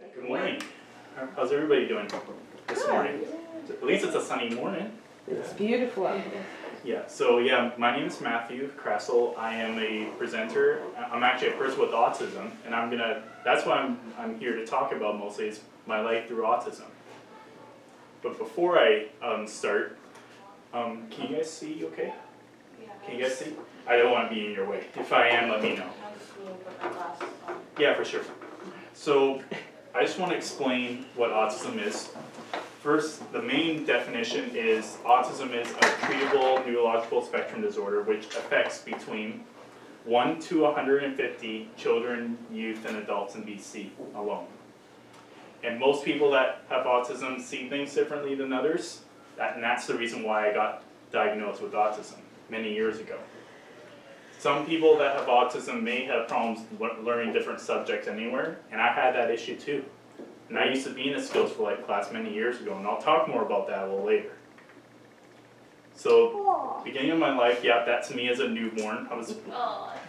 Good morning. How's everybody doing this morning? At least it's a sunny morning. It's beautiful out there. Yeah, so my name is Matthew Krastel. I am a presenter. I'm actually a person with autism, and that's what I'm here to talk about mostly, is my life through autism. But before I start, can you guys see okay? Can you guys see? I don't want to be in your way. If I am, let me know. Yeah, for sure. So I just want to explain what autism is. First, the main definition is autism is a treatable neurological spectrum disorder which affects between 1 to 150 children, youth, and adults in BC alone. And most people that have autism see things differently than others, and that's the reason why I got diagnosed with autism many years ago. Some people that have autism may have problems learning different subjects anywhere, and I had that issue too. And I used to be in a skills for life class many years ago, and I'll talk more about that a little later. So, beginning of my life, that's me as a newborn. I was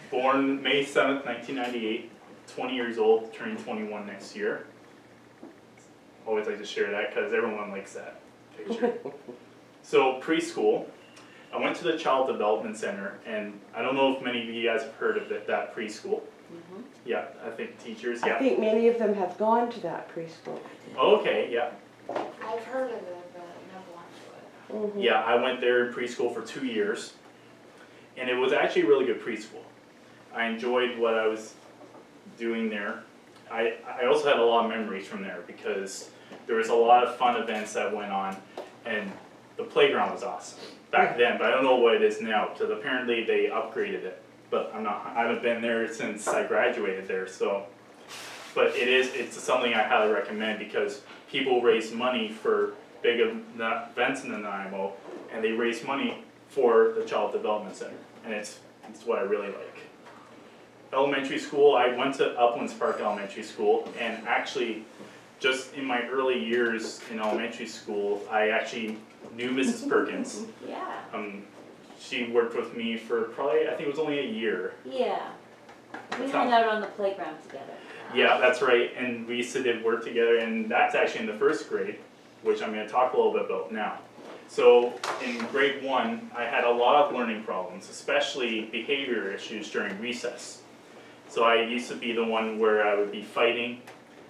born May 7th, 1998, 20 years old, turning 21 next year. Always like to share that because everyone likes that picture. So, preschool. I went to the Child Development Center, and I don't know if many of you guys have heard of that preschool. Mm-hmm. Yeah, I think teachers, I think many of them have gone to that preschool. Okay, yeah. I've heard of it, but never went to it. Mm-hmm. Yeah, I went there in preschool for 2 years, and it was actually a really good preschool. I enjoyed what I was doing there. I also had a lot of memories from there because there was a lot of fun events that went on, and the playground was awesome back then, but I don't know what it is now because apparently they upgraded it. But I haven't been there since I graduated there. So, but it's something I highly recommend because people raise money for big events in Nanaimo, and they raise money for the Child Development Center, and it's what I really like. Elementary school, I went to Uplands Park Elementary School, and actually, just in my early years in elementary school, I actually knew Mrs. Perkins. Yeah. She worked with me for probably, I think it was only a year. Yeah. We hung out on the playground together. Yeah, that's right, and we used to do work together, and that's actually in the first grade, which I'm going to talk a little bit about now. So in grade 1, I had a lot of learning problems, especially behavior issues during recess. So I used to be the one where I would be fighting.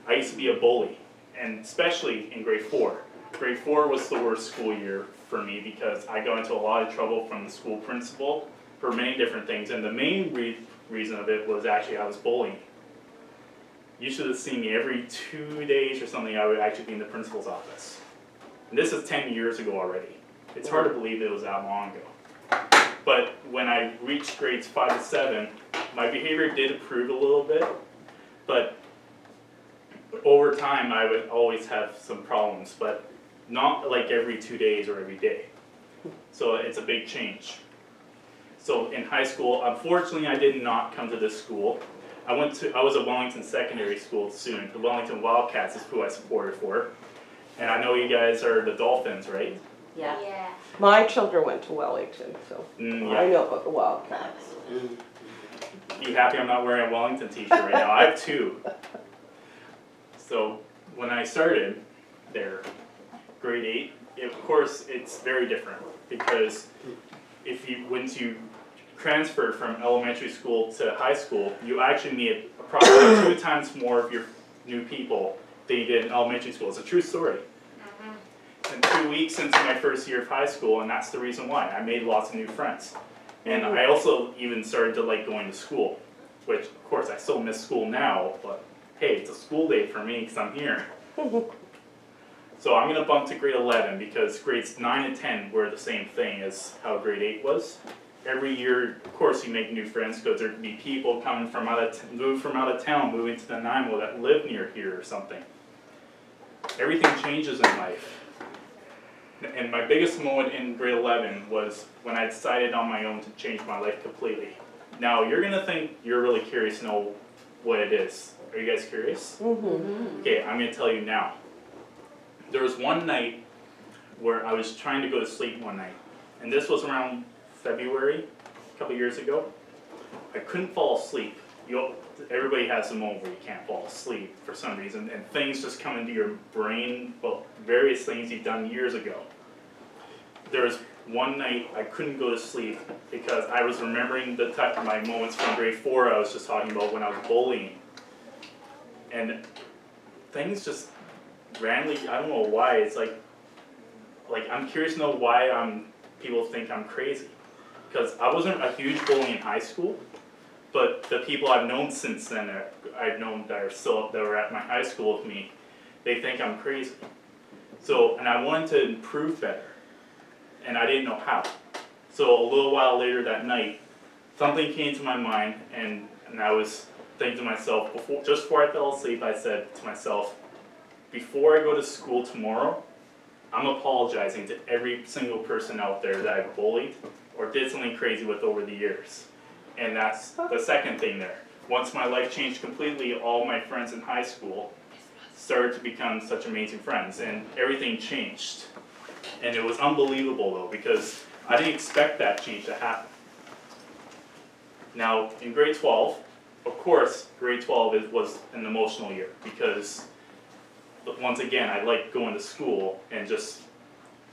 I used to be a bully, and especially in grade 4. Grade 4 was the worst school year for me because I got into a lot of trouble from the school principal for many different things, and the main reason of it was actually I was bullying. You should have seen me every 2 days or something. I would actually be in the principal's office. And this is 10 years ago already. It's hard to believe it was that long ago. But when I reached grades 5 to 7, my behavior did improve a little bit, but over time I would always have some problems, but not like every 2 days or every day. So it's a big change. So in high school, unfortunately I did not come to this school. I was a Wellington Secondary School student. The Wellington Wildcats is who I supported for. And I know you guys are the Dolphins, right? Yeah. Yeah. My children went to Wellington, so Yeah. I know about the Wildcats. You happy I'm not wearing a Wellington t-shirt right now? I have 2. So when I started there, grade 8, of course it's very different because once you transfer from elementary school to high school, you actually meet approximately 2 times more of your new people than you did in elementary school. It's a true story. And 2 weeks into my first year of high school, and that's the reason why. I made lots of new friends. And I also even started to like going to school, which of course I still miss school now, but hey, it's a school day for me because I'm here. So I'm going to bump to grade 11 because grades 9 and 10 were the same thing as how grade 8 was. Every year, of course, you make new friends because there'd be people coming from out of town, moving to Nanaimo that live near here or something. Everything changes in life. And my biggest moment in grade 11 was when I decided on my own to change my life completely. Now, you're going to think you're really curious to know what it is. Are you guys curious? Mm-hmm. Okay, I'm going to tell you now. There was one night where I was trying to go to sleep one night, and this was around February, a couple years ago. I couldn't fall asleep, everybody has a moment where you can't fall asleep for some reason, and things just come into your brain, well, various things you've done years ago. There was one night I couldn't go to sleep because I was remembering my moments from grade 4 I was just talking about when I was bullying. And things just randomly, I don't know why, it's like I'm curious to know why people think I'm crazy. Because I wasn't a huge bully in high school, but the people I've known since then, that were at my high school with me, they think I'm crazy. So, and I wanted to improve better, and I didn't know how. So a little while later that night, something came to my mind, and I was thinking to myself, just before I fell asleep, I said to myself, before I go to school tomorrow, I'm apologizing to every single person out there that I've bullied or did something crazy with over the years. And that's the second thing there. Once my life changed completely, all my friends in high school started to become such amazing friends, and everything changed. And it was unbelievable though, because I didn't expect that change to happen. Now, in grade 12, of course, grade 12 was an emotional year, because once again, I liked going to school and just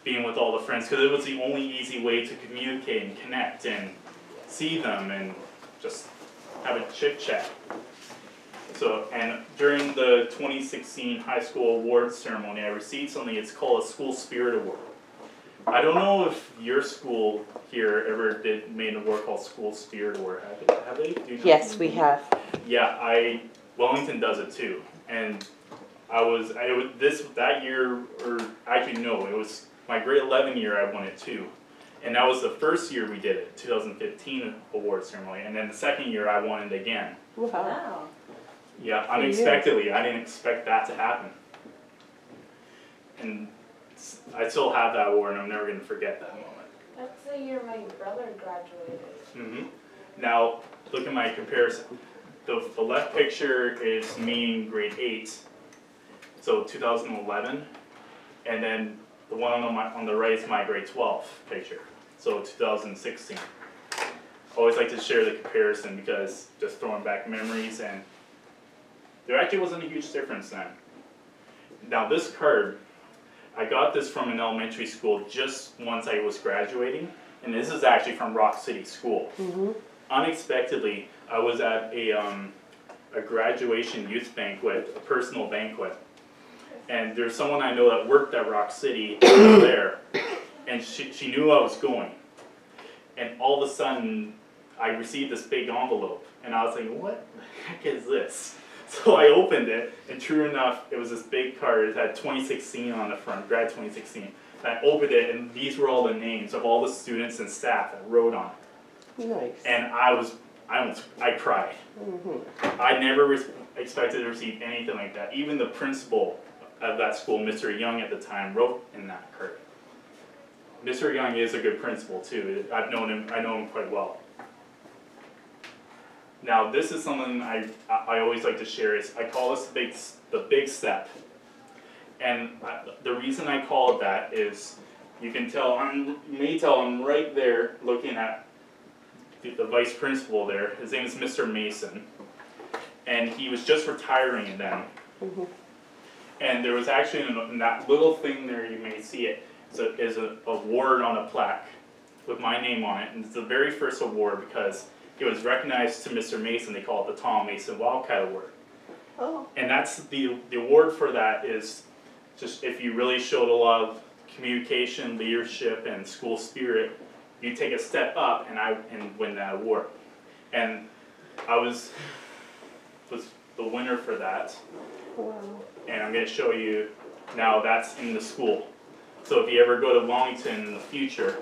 being with all the friends, because it was the only easy way to communicate and connect and see them and just have a chit chat. So, and during the 2016 high school awards ceremony, I received something, it's called a School Spirit Award. I don't know if your school here ever made an award called School Spirit Award. Have they? Do you know? Yes, we have. Yeah, Wellington does it too. And that year, or actually no, it was my grade 11 year I won it too. And that was the first year we did it, 2015 award ceremony. And then the second year I won it again. Wow. Yeah, unexpectedly. I didn't expect that to happen. And I still have that award, and I'm never going to forget that moment. That's the year my brother graduated. Now, look at my comparison. The left picture is me in grade 8, so 2011. And then the one on the right is my grade 12 picture, so 2016. I always like to share the comparison because just throwing back memories, and there actually wasn't a huge difference then. Now this card, I got this from an elementary school just once I was graduating, and this is actually from Rock City School. Unexpectedly, I was at a graduation youth banquet, a personal banquet, and there's someone I know that worked at Rock City there, and she knew I was going. And all of a sudden, I received this big envelope, and I was like, what the heck is this? So I opened it, and true enough, it was this big card. It had 2016 on the front, grad 2016. And I opened it, and these were all the names of all the students and staff that wrote on it. Nice. And I cried. I never expected to receive anything like that. Even the principal of that school, Mr. Young at the time, wrote in that card. Mr. Young is a good principal too. I know him quite well. Now this is something I always like to share. Is I call this the big step, and the reason I call it that is you may tell I'm right there looking at the vice principal there. His name is Mr. Mason, and he was just retiring then. And there was actually in that little thing there, you may see it, is an award on a plaque with my name on it, and it's the very first award because it was recognized to Mr. Mason. They call it the Tom Mason Wildcat Award. And that's the award for that is just if you really showed a lot of communication, leadership, and school spirit, you take a step up and win that award. And I was the winner for that. And I'm going to show you now. That's in the school. So if you ever go to Wellington in the future,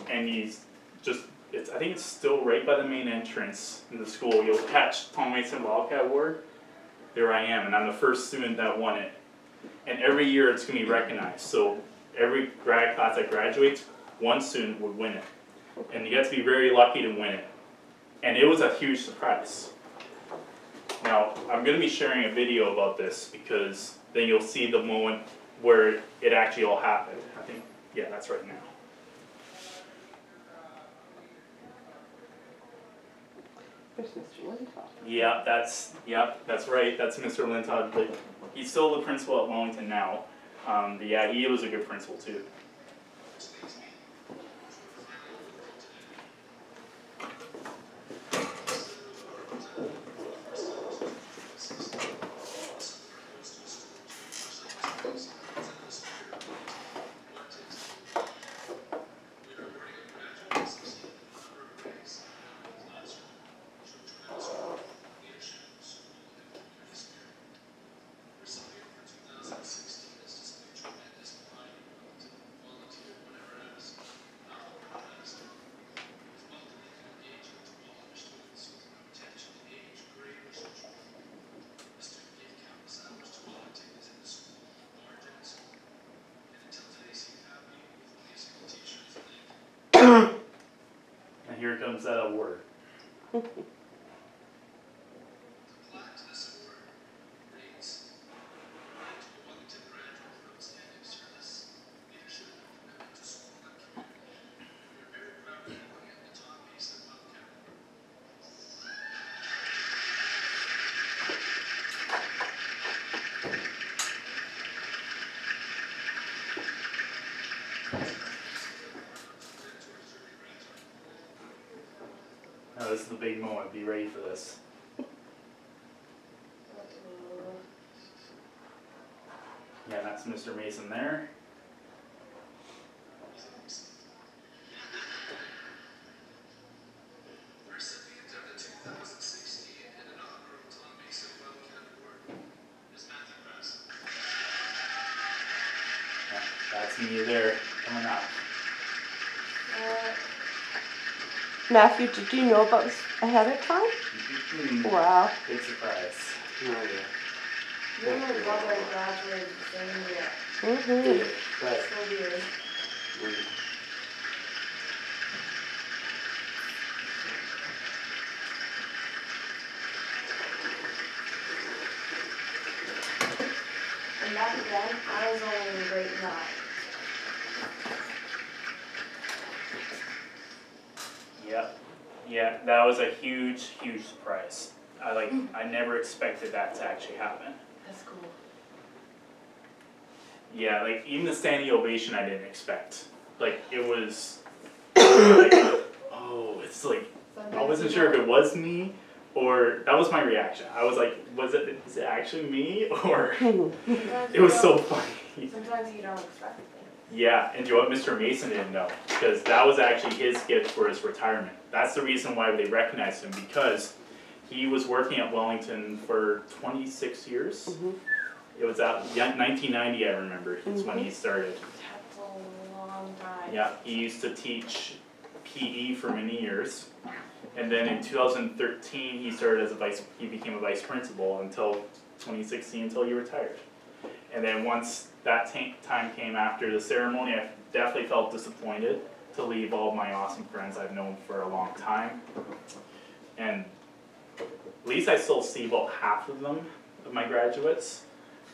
and I think it's still right by the main entrance in the school, you'll catch Tom Mason Wildcat Award. There I am, and I'm the first student that won it. And every year it's going to be recognized. So every grad class that graduates, one student would win it. And you have to be very lucky to win it. And it was a huge surprise. Now, I'm going to be sharing a video about this because then you'll see the moment where it actually all happened. I think, yeah, that's right now. There's Mr. Lintoff. Yeah, that's right. That's Mr. Lintoff, but he's still the principal at Wellington now. But yeah, he was a good principal too. And here comes that award. Now this is the big moment. Be ready for this. Yeah, that's Mr. Mason there. Yeah, that's me there, coming up. Matthew, did you know about this ahead of time? Wow. Big surprise. You and my brother graduated the same year. Mm-hmm. So weird. And back then, I was only in grade 9. Yep. Yeah, that was a huge, huge surprise. I never expected that to actually happen. That's cool. Yeah, like even the standing ovation I didn't expect. Like it was like, oh, it's like I wasn't sure if it was me or that was my reaction. I was like, is it actually me or it was so funny. Sometimes you don't expect things. Yeah, and you know what Mr. Mason didn't know? Because that was actually his gift for his retirement. That's the reason why they recognized him, because he was working at Wellington for 26 years. Mm-hmm. It was at 1990, I remember, is when he started. That's a long time. Yeah, he used to teach PE for many years. And then in 2013, he became a vice principal until 2016, until he retired. And then once that time came after the ceremony, I definitely felt disappointed to leave all my awesome friends I've known for a long time. And at least I still see about half of them, of my graduates.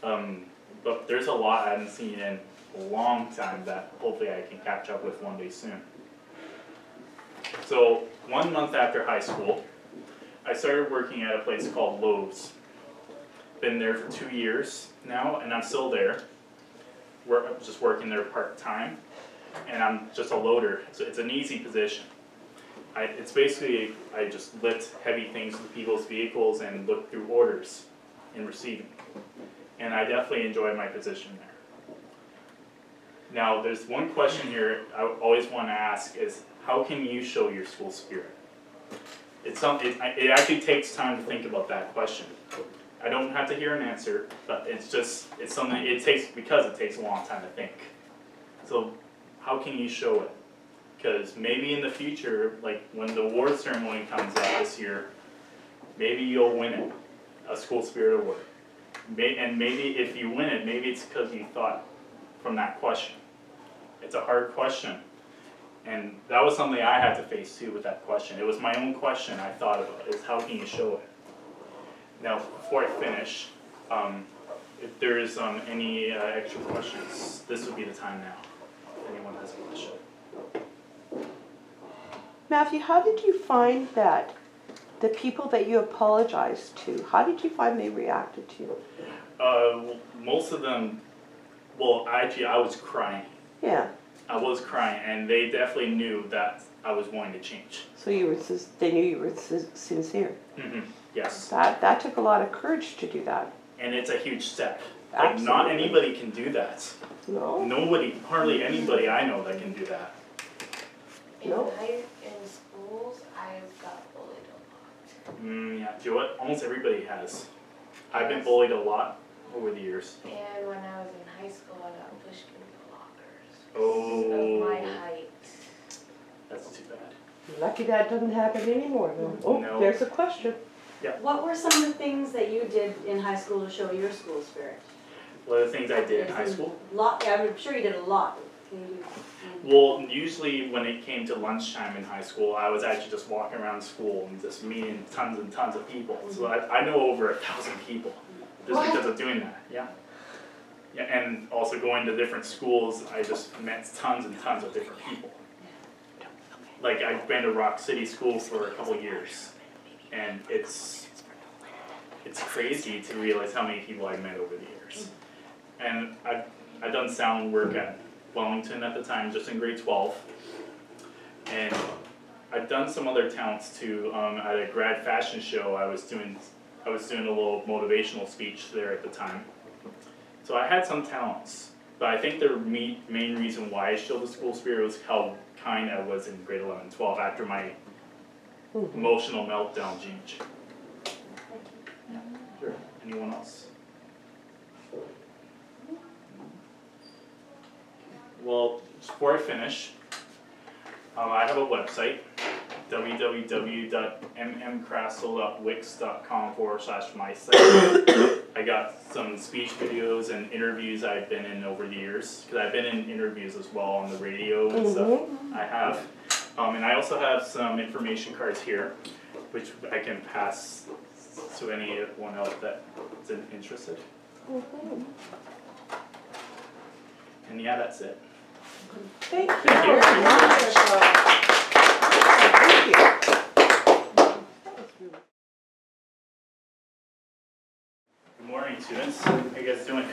But there's a lot I haven't seen in a long time that hopefully I can catch up with one day soon. So 1 month after high school, I started working at a place called Lowe's. Been there for 2 years now, and I'm still there. I'm just working there part-time, and I'm just a loader. So it's an easy position. It's basically, I just lift heavy things with people's vehicles and look through orders and receiving. And I definitely enjoy my position there. Now, there's one question here I always want to ask is, how can you show your school spirit? It actually takes time to think about that question. I don't have to hear an answer, but it's something because it takes a long time to think. So how can you show it? Because maybe in the future, like when the award ceremony comes out this year, maybe you'll win it, a school spirit award. And maybe if you win it, maybe it's because you thought from that question. It's a hard question. And that was something I had to face too with that question. It was my own question I thought about, is how can you show it? Now, before I finish, if there's any extra questions, this would be the time now, if anyone has a question. Matthew, how did you find that the people that you apologized to, how did you find they reacted to you? Most of them, well, actually, I was crying. Yeah. I was crying, and they definitely knew that I was wanting to change. So you were, they knew you were sincere. Yes. That took a lot of courage to do that. And it's a huge step. Absolutely. Like, not anybody can do that. No. Nobody, hardly anybody I know that can do that. In No. in schools, I got bullied a lot. Yeah, do you know what? Almost everybody has. I've been bullied a lot over the years. And when I was in high school, I got pushed into lockers. Oh. Of my height. That's too bad. Lucky that doesn't happen anymore. Oh, No. there's a question. What were some of the things that you did in high school to show your school spirit? One of the things I did in high school. I'm sure you did a lot. Can you Well, usually when it came to lunchtime in high school, I was actually just walking around school and just meeting tons and tons of people. So I know over 1,000 people just because of doing that. Yeah. Yeah, and also going to different schools, I just met tons and tons of different people. Like I've been to Rock City School for a couple years, and it's crazy to realize how many people I met over the years. And I've done sound work at Wellington at the time, just in grade 12, and I've done some other talents too. At a grad fashion show, I was doing a little motivational speech there at the time. So I had some talents, but I think the main reason why I showed the school spirit was how kind I was in grade 11 and 12 after my emotional meltdown change. Yeah, sure. Anyone else? Well, before I finish, I have a website, www.mmkrastel.wix.com/my-site. I got some speech videos and interviews I've been in over the years, because I've been in interviews as well on the radio and stuff. I have. And I also have some information cards here, which I can pass to anyone else that's interested. And yeah, that's it. Thank you. Thank you. Thank you. Good morning, students. How you guys doing?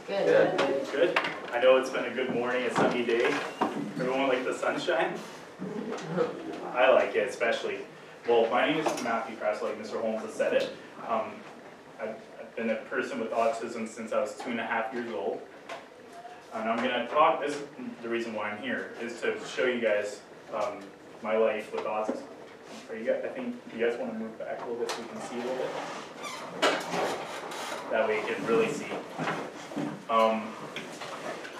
Good. Good? I know it's been a good morning, a sunny day. Everyone like the sunshine? I like it, especially. Well, my name is Matthew Krastel, like Mr. Holmes has said it. I've been a person with autism since I was 2.5 years old. And I'm gonna talk, this is the reason why I'm here, is to show you guys my life with autism. Are you guys, I think you guys wanna move back a little bit so you can see a little bit? That way you can really see.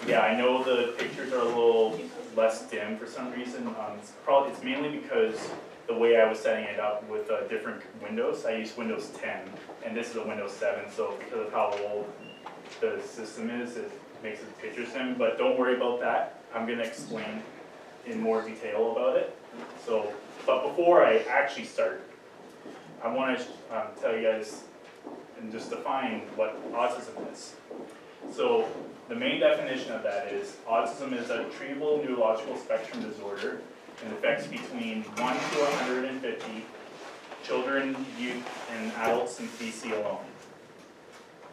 Yeah, I know the pictures are a little less dim for some reason. It's mainly because the way I was setting it up with different windows. I used Windows 10, and this is a Windows 7, so because of how old the system is, it makes the pictures dim, but don't worry about that. I'm going to explain in more detail about it. So, but before I actually start, I want to tell you guys and just define what autism is. So, the main definition of that is autism is a treatable neurological spectrum disorder and affects between 1 to 150 children, youth, and adults in BC alone.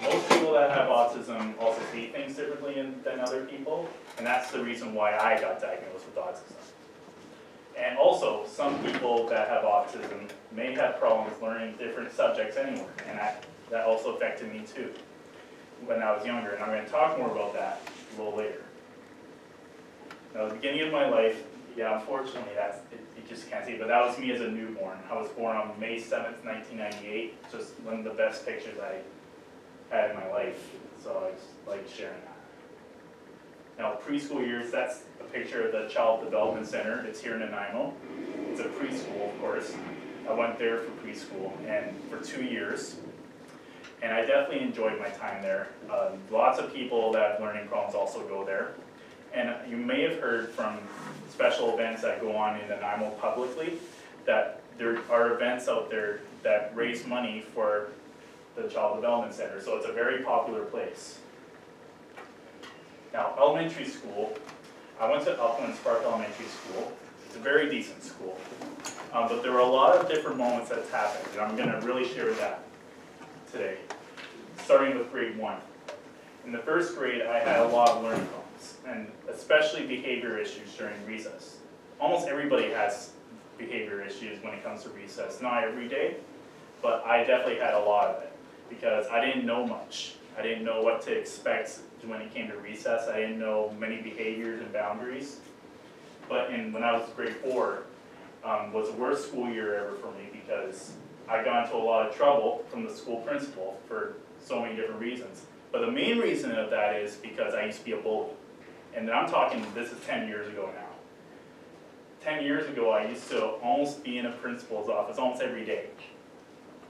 Most people that have autism also see things differently than other people, and that's the reason why I got diagnosed with autism. And also, some people that have autism may have problems learning different subjects anywhere, and that also affected me too when I was younger, and I'm going to talk more about that a little later. Now, the beginning of my life, yeah, unfortunately, you just can't see it, but that was me as a newborn. I was born on May 7th, 1998, just one of the best pictures I had in my life, so I just like sharing that. Now, preschool years, that's a picture of the Child Development Center. It's here in Nanaimo. It's a preschool, of course. I went there for preschool and for 2 years, and I definitely enjoyed my time there. Lots of people that have learning problems also go there. And you may have heard from special events that go on in Nanaimo publicly that there are events out there that raise money for the Child Development Center, so it's a very popular place. Now, elementary school, I went to Upland Spark Elementary School. It's a very decent school. But there were a lot of different moments that's happened, and I'm gonna really share that today. Starting with grade 1. In the first grade, I had a lot of learning problems, and especially behavior issues during recess. Almost everybody has behavior issues when it comes to recess. Not every day, but I definitely had a lot of it, because I didn't know much. I didn't know what to expect when it came to recess. I didn't know many behaviors and boundaries. But when I was grade 4, was the worst school year ever for me, because I got into a lot of trouble from the school principal for so many different reasons. But the main reason of that is because I used to be a bully. And I'm talking, this is 10 years ago now. 10 years ago, I used to almost be in a principal's office almost every day.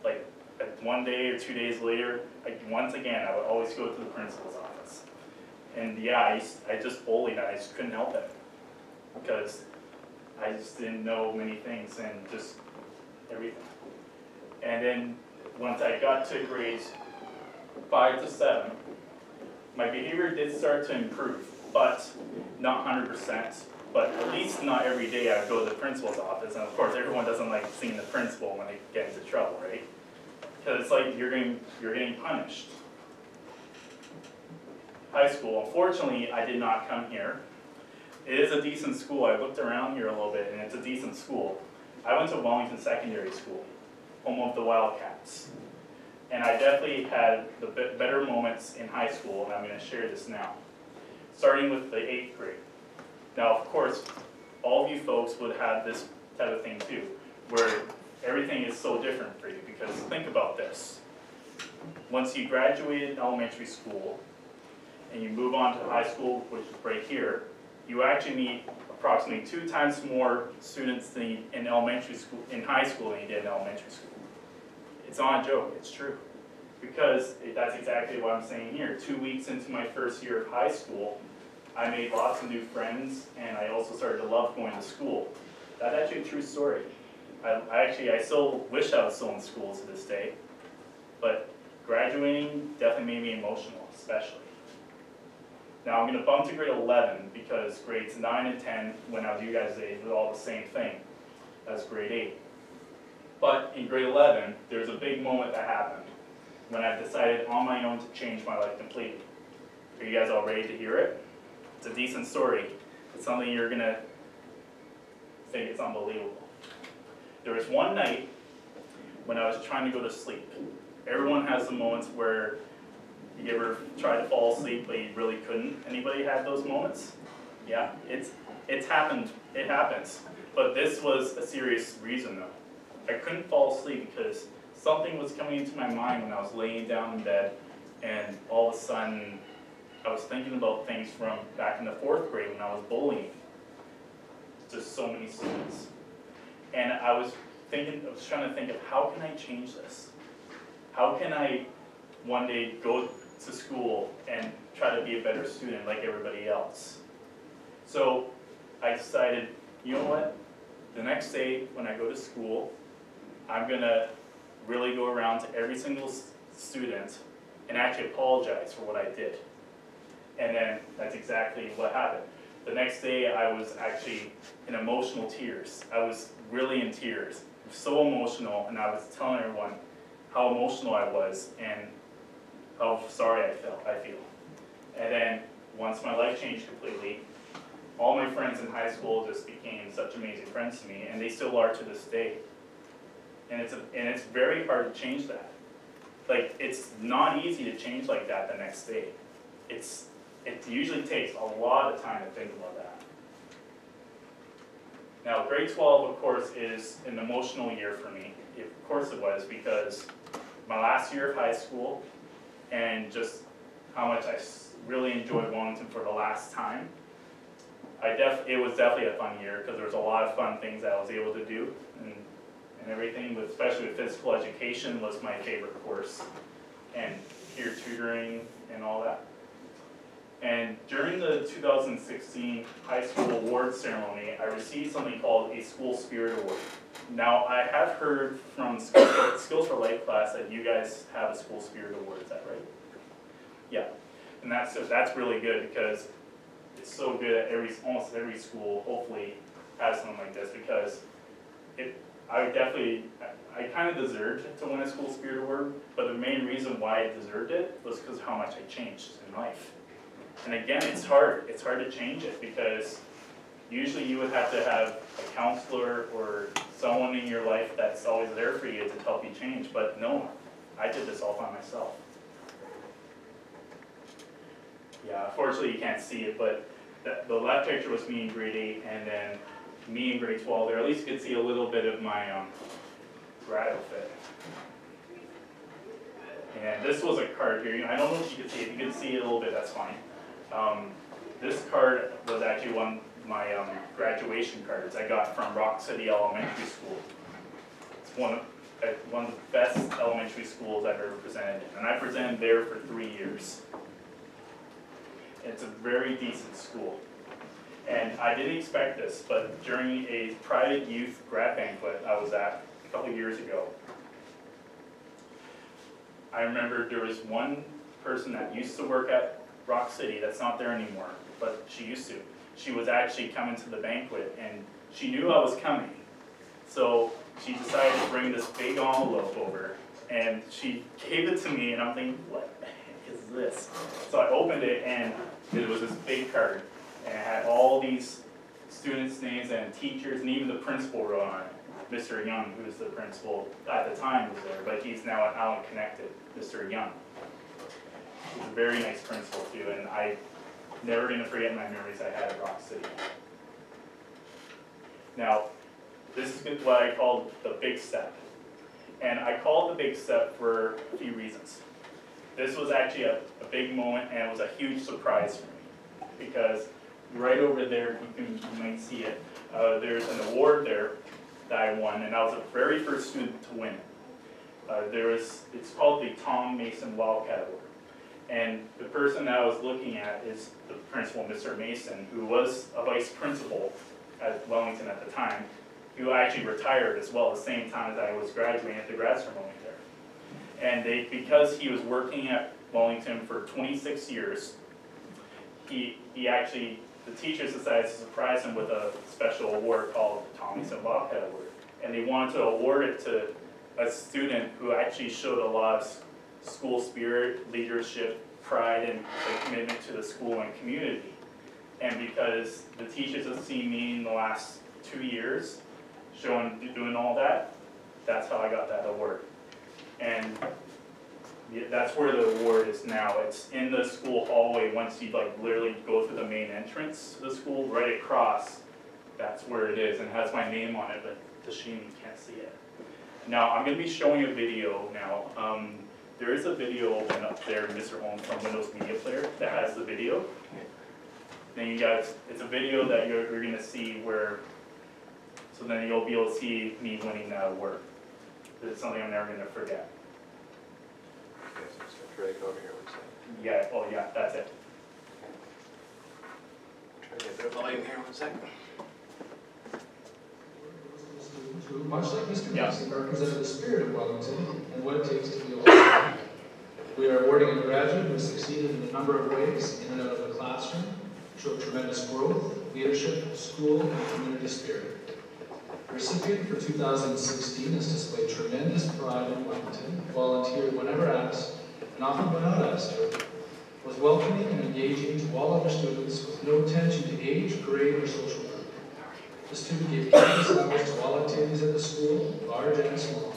Like, one day or 2 days later, once again, I would always go to the principal's office. And yeah, I just bullied, I just couldn't help it. Because I just didn't know many things and just everything. And then once I got to grades 5 to 7, my behavior did start to improve, but not 100%. But at least not every day I would go to the principal's office. And of course, everyone doesn't like seeing the principal when they get into trouble, right? Because it's like you're getting punished. High school, unfortunately, I did not come here. It is a decent school. I looked around here a little bit, and it's a decent school. I went to Wellington Secondary School, home of the Wildcats. And I definitely had the better moments in high school, and I'm going to share this now. Starting with the 8th grade. Now, of course, all of you folks would have this type of thing too, where everything is so different for you, because think about this. Once you graduated elementary school, and you move on to high school, which is right here, you actually meet approximately 2 times more students in elementary school, in high school than you did in elementary school. It's not a joke, it's true. Because that's exactly what I'm saying here. 2 weeks into my first year of high school, I made lots of new friends, and I also started to love going to school. That's actually a true story. I still wish I was still in school to this day, but graduating definitely made me emotional, especially. Now I'm going to bump to grade 11, because grades 9 and 10, when I was you guys' age, was all the same thing as grade 8. But in grade 11, there's a big moment that happened when I decided on my own to change my life completely. Are you guys all ready to hear it? It's a decent story. It's something you're going to think it's unbelievable. There was one night when I was trying to go to sleep. Everyone has the moments where you ever try to fall asleep but you really couldn't. Anybody had those moments? Yeah, it's happened. It happens. But this was a serious reason though. I couldn't fall asleep because something was coming into my mind when I was laying down in bed, and all of a sudden I was thinking about things from back in the 4th grade when I was bullying just so many students. And I was trying to think of, how can I change this? How can I one day go to school and try to be a better student like everybody else? So I decided, you know what? The next day when I go to school, I'm gonna really go around to every single student and actually apologize for what I did. And then that's exactly what happened. The next day I was actually in emotional tears. I was really in tears, so emotional, and I was telling everyone how emotional I was and how sorry I feel. And then once my life changed completely, all my friends in high school just became such amazing friends to me, and they still are to this day. And it's very hard to change that. Like, it's not easy to change like that the next day. It usually takes a lot of time to think about that. Now, grade 12, of course, is an emotional year for me. Of course it was, because my last year of high school, and just how much I really enjoyed Wellington for the last time. It was definitely a fun year, because there was a lot of fun things that I was able to do, and everything, especially with physical education was my favorite course, and peer tutoring and all that. And during the 2016 high school awards ceremony, I received something called a School Spirit Award. Now, I have heard from Skills for Life class that you guys have a School Spirit Award, is that right? Yeah, and that's really good, because it's so good at almost every school, hopefully, have something like this because I kind of deserved to win a school spirit award, but the main reason why I deserved it was because how much I changed in life. And again, it's hard to change it because usually you would have to have a counselor or someone in your life that's always there for you to help you change, but no, I did this all by myself. Yeah, unfortunately you can't see it, but the left picture was me in grade 8, and then me in grade 12 there. At least you could see a little bit of my grad outfit. And this was a card here. I don't know if you can see it. If you can see it a little bit, that's fine. This card was actually one of my graduation cards I got from Rock City Elementary School. It's one of the best elementary schools I've ever presented in. And I presented there for 3 years. It's a very decent school. And I didn't expect this, but during a private youth grad banquet I was at a couple of years ago, I remember there was one person that used to work at Rock City that's not there anymore, but she used to. She was actually coming to the banquet, and she knew I was coming. So she decided to bring this big envelope over, and she gave it to me, and I'm thinking, what the heck is this? So I opened it, and it was this big card. And it had all these students' names and teachers, and even the principal wrote on it. Mr. Young, who was the principal at the time, was there, but he's now at Allen Connected, Mr. Young. He's a very nice principal too, and I never going to forget my memories I had at Rock City. Now, this is what I call the big step. And I call it the big step for a few reasons. This was actually a big moment, and it was a huge surprise for me, because right over there, you might see it, there's an award there that I won, and I was the very first student to win it. It's called the Tom Mason Wildcat Award. And the person that I was looking at is the principal, Mr. Mason, who was a vice principal at Wellington at the time, who actually retired as well at the same time as I was graduating at the grad ceremony there. And because he was working at Wellington for 26 years, the teachers decided to surprise him with a special award called the Tom Mason Wildcat Award. And they wanted to award it to a student who actually showed a lot of school spirit, leadership, pride, and a commitment to the school and community. And because the teachers have seen me in the last 2 years doing all that, that's how I got that award. And that's where the award is now. It's in the school hallway. Once you literally go through the main entrance to the school, right across, that's where it is, and it has my name on it, but it's a shame you can't see it. Now, I'm going to be showing a video now. There is a video open up there, Mr. Holmes, from Windows Media Player that has the video. Then you guys, it's a video that you're going to see where, so then you'll be able to see me winning that award. It's something I'm never going to forget. Okay, so just gonna drag it over here one second. Yeah, oh yeah, that's it. Try to get a bit of volume here one second. Who, much like Mr. Yeah. Mason, represented the spirit of Wellington and what it takes to be a Wellington. We are awarding a graduate who succeeded in a number of ways in and out of the classroom, showed tremendous growth, leadership, school, and community spirit. The recipient for 2016 has displayed tremendous pride in Wellington, volunteered whenever asked, and often when not asked to, was welcoming and engaging to all other students with no attention to age, grade, or social group. The student gave countless hours to all activities at the school, large and small,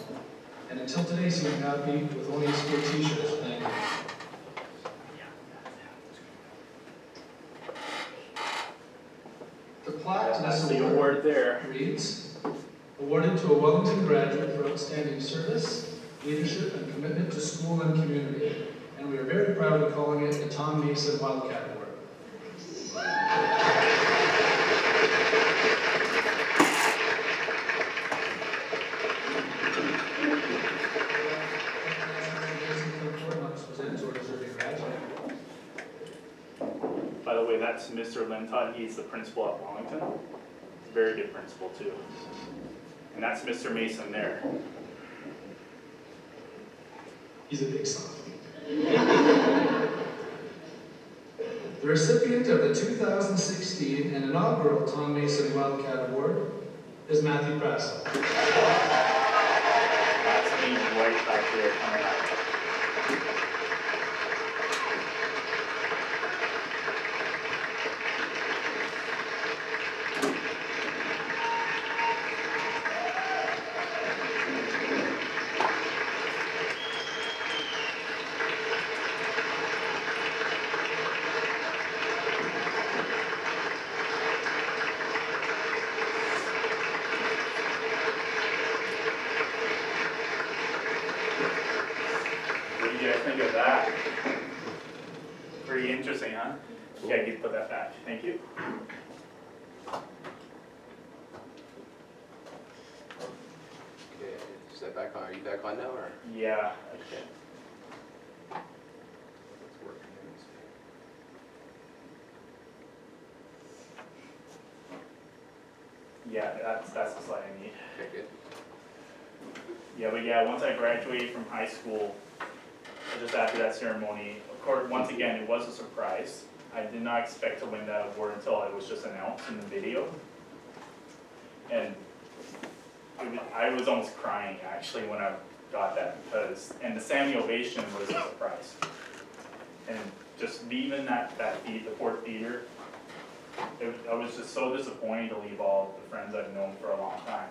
and until today seemed happy with owning a school t-shirt. Thank you. The plaque to That's this the award there. reads, awarded to a Wellington graduate for outstanding service, leadership, and commitment to school and community. And we are very proud of calling it the Tom Mason Wildcat Award. By the way, that's Mr. Lintott. He's the principal at Wellington. He's a very good principal too. And that's Mr. Mason there. He's a big softie. The The recipient of the 2016 and inaugural Tom Mason Wildcat Award is Matthew Krastel. That's me right back there coming out. What do you guys think of that? Pretty interesting, huh? Yeah, you can put that back. Thank you. Okay, is that back on, are you back on now, or? Yeah, okay. It's working. Yeah, that's the slide I need. Okay, good. Yeah, but yeah, once I graduated from high school, just after that ceremony, of course, once again, it was a surprise. I did not expect to win that award until it was just announced in the video. And I was almost crying actually when I got that because, and the standing ovation was a surprise. And just leaving the Fort Theater, I was just so disappointed to leave all the friends I've known for a long time.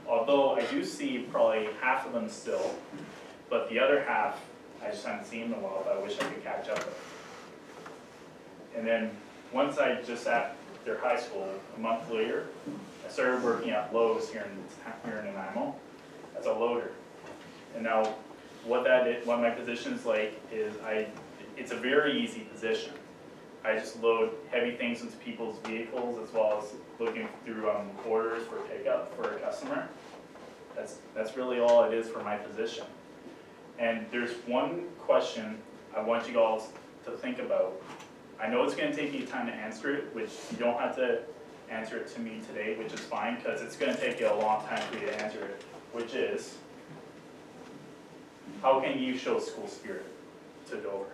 Although I do see probably half of them still, but the other half, I just haven't seen in a while, but I wish I could catch up with. And then once I just after high school, a month later, I started working at Lowe's here in Nanaimo as a loader. And now what my position is like is it's a very easy position. I just load heavy things into people's vehicles as well as looking through orders for pickup for a customer. That's really all it is for my position. And there's one question I want you all to think about. I know it's going to take you time to answer it, which you don't have to answer it to me today, which is fine, because it's going to take you a long time for you to answer it, which is, how can you show school spirit to Dover?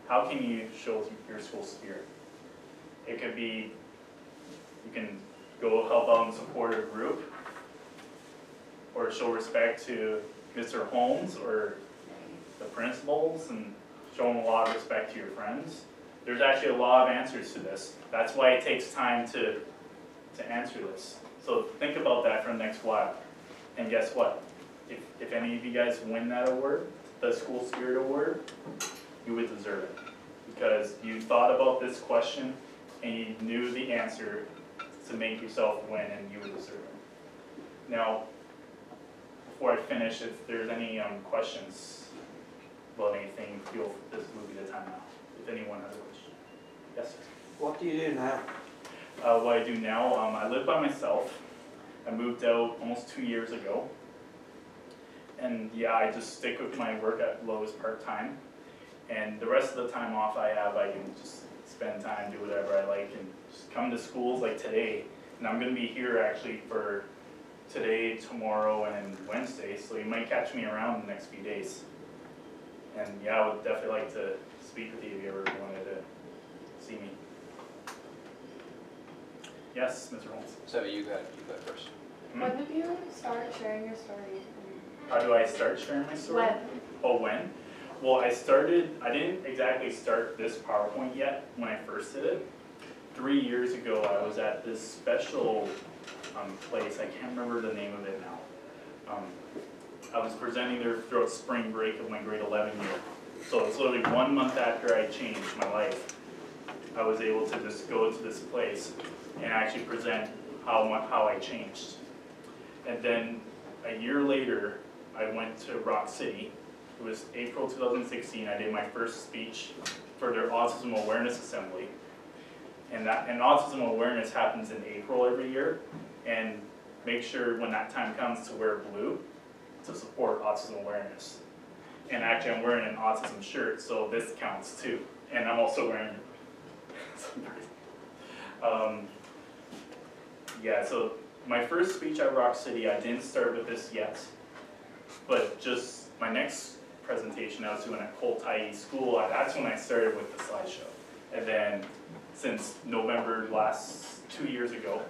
How can you show your school spirit? It could be, you can go help out and support a group, or show respect to Mr. Holmes or the principals and show them a lot of respect to your friends. There's actually a lot of answers to this. That's why it takes time to answer this. So think about that for the next while. And guess what? If any of you guys win that award, the School Spirit Award, you would deserve it. Because you thought about this question and you knew the answer to make yourself win, and you would deserve it. Now, before I finish, if there's any questions about anything, this would be the time now. If anyone has a question. Yes, sir? What do you do now? What I do now, I live by myself. I moved out almost 2 years ago. And yeah, I just stick with my work at Lowe's part-time. And the rest of the time off I have, I can just spend time, do whatever I like, and just come to schools like today. And I'm going to be here actually for today, tomorrow, and Wednesday, so you might catch me around the next few days. And yeah, I would definitely like to speak with you if you ever wanted to see me. Yes, Mr. Holmes. So you got first. When did you start sharing your story? How do I start sharing my story? When? Oh, when? Well, I didn't exactly start this PowerPoint yet when I first did it. 3 years ago, I was at this special place, I can't remember the name of it now. I was presenting there throughout spring break of my grade 11 year. So it's literally 1 month after I changed my life, I was able to just go to this place and actually present how I changed. And then a year later, I went to Rock City. It was April 2016, I did my first speech for their Autism Awareness Assembly. And autism awareness happens in April every year. And make sure when that time comes to wear blue to support autism awareness. And actually I'm wearing an autism shirt, so this counts too. And I'm also wearing yeah, so my first speech at Rock City, I didn't start with this yet. But just my next presentation I was doing at Coltai School, that's when I started with the slideshow. And then since November last 2 years ago,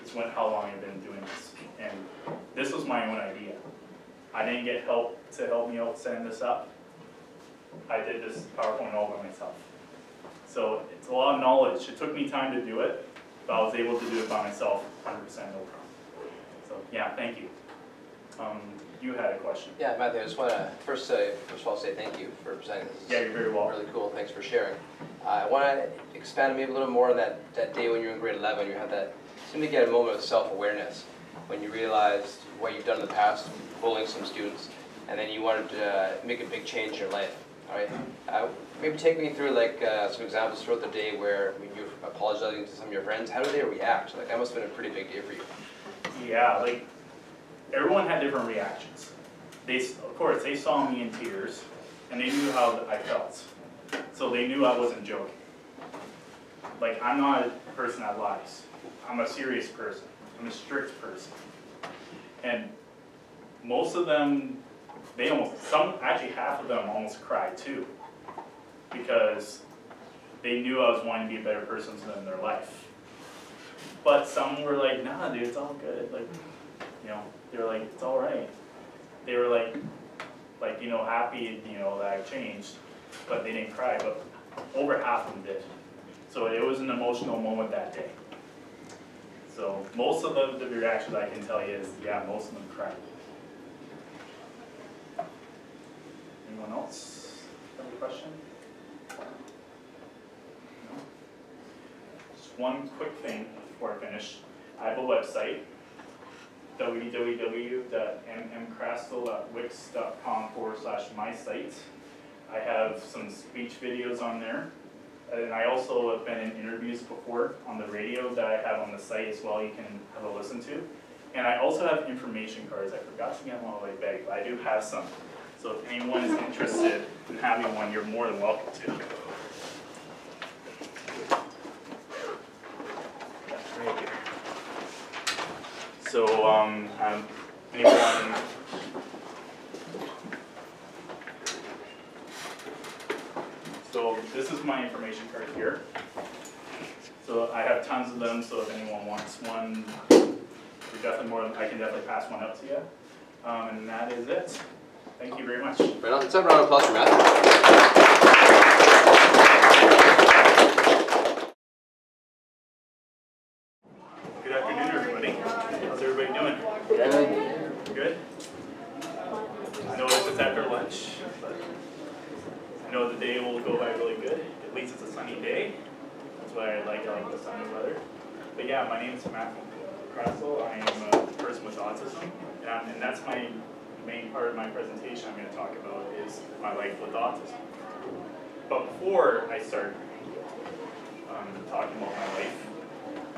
is when how long I've been doing this. And this was my own idea. I didn't get help to help me out setting this up. I did this PowerPoint all by myself. So it's a lot of knowledge. It took me time to do it, but I was able to do it by myself 100% no problem. So yeah, thank you. You had a question. Yeah, Matthew, I just want to first of all say thank you for presenting this. Yeah, you're very welcome. Really cool. Thanks for sharing. I want to expand maybe a little more on that day when you were in grade 11. You had that, seemed to get a moment of self-awareness when you realized what you've done in the past, bullying some students, and then you wanted to make a big change in your life. All right. Maybe take me through like some examples throughout the day where you're apologizing to some of your friends. How do they react? Like that must have been a pretty big day for you. Yeah, like everyone had different reactions. Of course, they saw me in tears, and they knew how I felt. So they knew I wasn't joking. Like, I'm not a person that lies. I'm a serious person. I'm a strict person. And most of them, actually half of them almost cried too. Because they knew I was wanting to be a better person in their life. But some were like, nah, dude, it's all good. Like, you know, they were like, it's all right. They were like, you know, happy, you know, that I changed, but they didn't cry. But over half of them did. So it was an emotional moment that day. So most of the reactions I can tell you is, yeah, most of them cried. Anyone else have a question? No? Just one quick thing before I finish. I have a website, www.mmkrastel.wix.com/mysite. I have some speech videos on there. And I also have been in interviews before on the radio that I have on the site as well, you can have a listen to. And I also have information cards. I forgot to get them on my bag, but I do have some. So if anyone is interested in having one, you're more than welcome to. Yeah, right here. So anyone, so this is my information card here. So I have tons of them, so if anyone wants one, you're definitely I can definitely pass one out to you. And that is it. Thank you very much. Right on. Let's have a round of applause for Matthew. Good afternoon, everybody. How's everybody doing? Good. Good? I know it's just after lunch, but I know the day will go by really good. At least it's a sunny day. That's why I like the sunny weather. But yeah, my name is Matthew Krastel. I am a person with autism, and that's my main part of my presentation I'm going to talk about is my life with autism. But before I start talking about my life,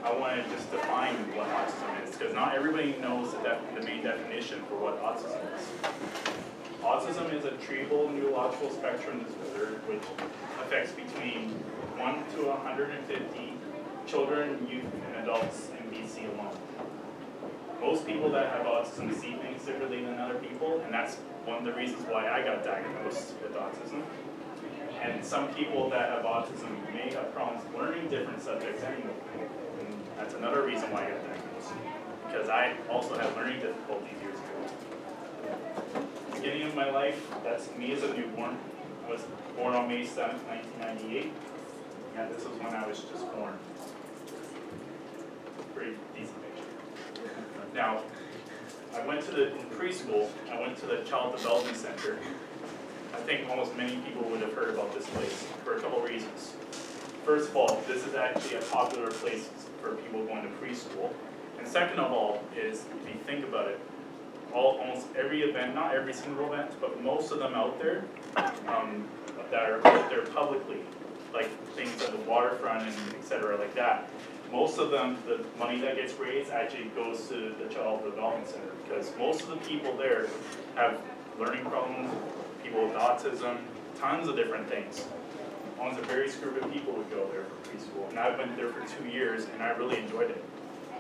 I want to just define what autism is, because not everybody knows the main definition for what autism is. Autism is a treatable neurological spectrum disorder which affects between 1 to 150 children, youth, and adults in BC alone. Most people that have autism see things differently than other people, and that's one of the reasons why I got diagnosed with autism. And some people that have autism may have problems learning different subjects anyway. And that's another reason why I got diagnosed, because I also had learning difficulties years ago. Beginning of my life, that's me as a newborn. I was born on May 7th, 1998. And this was when I was just born. Pretty decent picture. Now, I went to in preschool, I went to the Child Development Center. I think almost many people would have heard about this place for a couple reasons. First of all, this is actually a popular place for people going to preschool. And second of all is, if you think about it, almost every event, not every single event, but most of them out there that are out there publicly, like things at the waterfront and etc. like that. Most of them, the money that gets raised actually goes to the Child Development Center, because most of the people there have learning problems, people with autism, tons of different things. Almost a very group of people would go there for preschool, and I went there for 2 years, and I really enjoyed it.